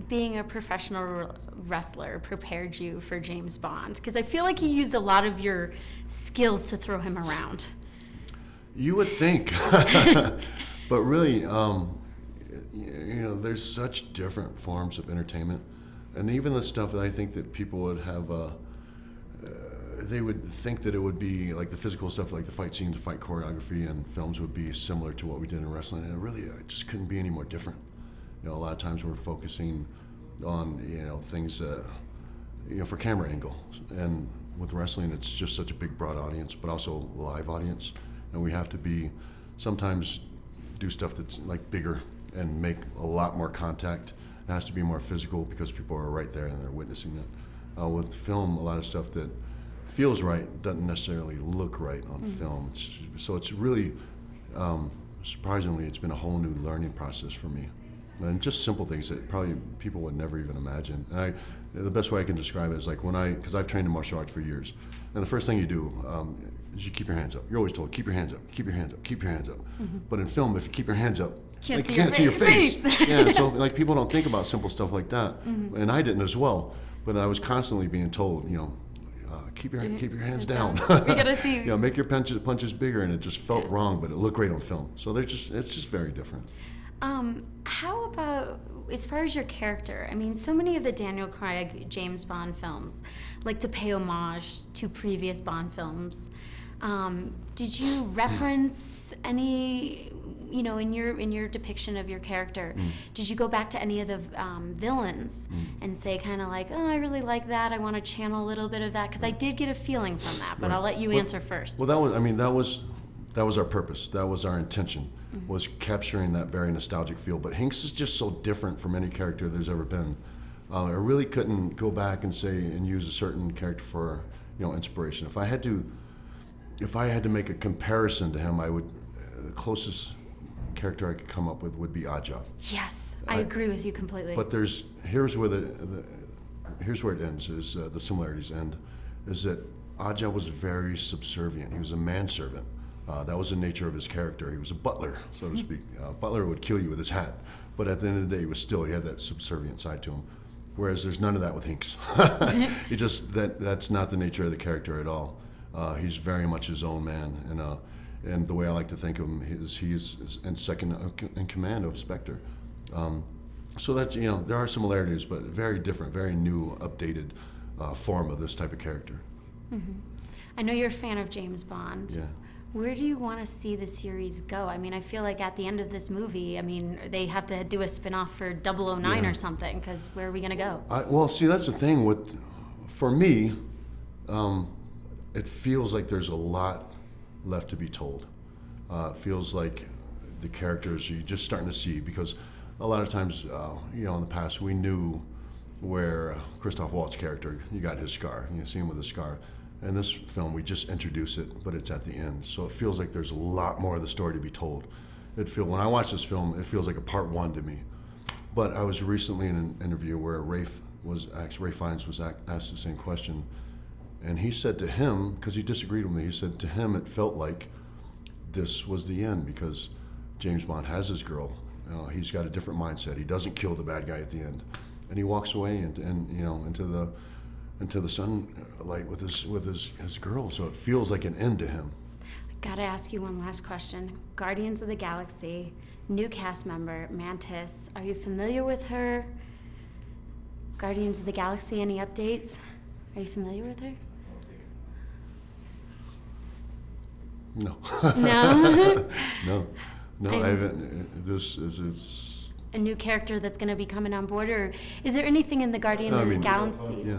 being a professional wrestler prepared you for James Bond? Because I feel like he used a lot of your skills to throw him around. You would think, but really, there's such different forms of entertainment, and even the stuff that I think that people would have, they would think that it would be like the physical stuff, like the fight scenes, the fight choreography, and films would be similar to what we did in wrestling, and it just couldn't be any more different. A lot of times we're focusing on, things, for camera angle, and with wrestling, it's just such a big, broad audience, but also live audience. And we have to sometimes do stuff that's like bigger and make a lot more contact. It has to be more physical because people are right there and they're witnessing it. With film, a lot of stuff that feels right doesn't necessarily look right on film. So it's really, surprisingly, it's been a whole new learning process for me. And just simple things that probably people would never even imagine. And the best way I can describe it is like because I've trained in martial arts for years, and the first thing you do is you keep your hands up. You're always told, keep your hands up, keep your hands up, keep your hands up. Mm-hmm. But in film, if you keep your hands up, you can't see your face. Yeah, so like people don't think about simple stuff like that, and I didn't as well. But I was constantly being told, keep your hands down. We gotta see. Make your punches bigger, and it just felt wrong, but it looked great on film. So it's just very different. How about as far as your character? I mean, so many of the Daniel Craig James Bond films like to pay homage to previous Bond films. Did you reference any, in your depiction of your character? Did you go back to any of the villains and say kind of like, oh, I really like that, I want to channel a little bit of that? Because I did get a feeling from that, but I'll let you answer first. Well, that was our purpose. That was our intention, was capturing that very nostalgic feel. But Hinx is just so different from any character there's ever been. I really couldn't go back and say and use a certain character for inspiration. If I had to make a comparison to him, the closest character I could come up with would be Oddjob. Yes, I agree with you completely. But here's where it ends. Is the similarities end? Is that Oddjob was very subservient. He was a manservant. That was the nature of his character. He was a butler, so to speak. Butler would kill you with his hat, but at the end of the day, he had that subservient side to him. Whereas there's none of that with Hinx. That's not the nature of the character at all. He's very much his own man, and the way I like to think of him is he is second in command of Spectre. So that's there are similarities, but very different, very new, updated form of this type of character. Mm-hmm. I know you're a fan of James Bond. Yeah. Where do you want to see the series go? I mean, I feel like at the end of this movie, they have to do a spin-off for 009 or something, because where are we going to go? Well, see, that's the thing. For me, it feels like there's a lot left to be told. It feels like the characters you're just starting to see, because a lot of times, in the past, we knew where Christoph Waltz's character, you got his scar, you see him with a scar. In this film, we just introduce it, but it's at the end. So it feels like there's a lot more of the story to be told. When I watch this film, it feels like a part one to me. But I was recently in an interview where Ralph Fiennes was asked the same question. And he said to him, because he disagreed with me, he said to him it felt like this was the end, because James Bond has his girl. He's got a different mindset. He doesn't kill the bad guy at the end. And he walks away into the sunlight with his girl, so it feels like an end to him. I gotta ask you one last question. Guardians of the Galaxy, new cast member, Mantis. Are you familiar with her? Guardians of the Galaxy, any updates? Are you familiar with her? No. No? No, I haven't. It's a new character that's going to be coming on board, or is there anything in the Guardians of the Galaxy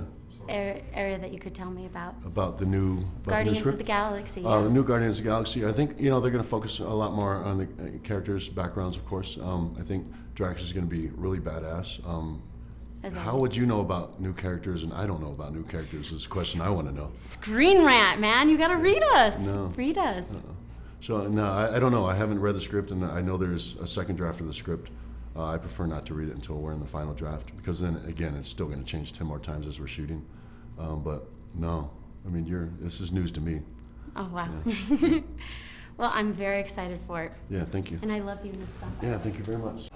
area that you could tell me about? About the new Guardians of the Galaxy. The new Guardians of the Galaxy. I think they're going to focus a lot more on the characters' backgrounds, of course. I think Drax is going to be really badass. How would you know about new characters and I don't know about new characters? Is a question I want to know. Screen Rant, man, you got to read us. No. Read us. So no, I don't know. I haven't read the script, and I know there's a second draft of the script. I prefer not to read it until we're in the final draft, because then again, it's still going to change 10 more times as we're shooting. But no, this is news to me. Oh wow. Yeah. Well, I'm very excited for it. Yeah, thank you. And I love you, Miss Bell. Yeah, thank you very much.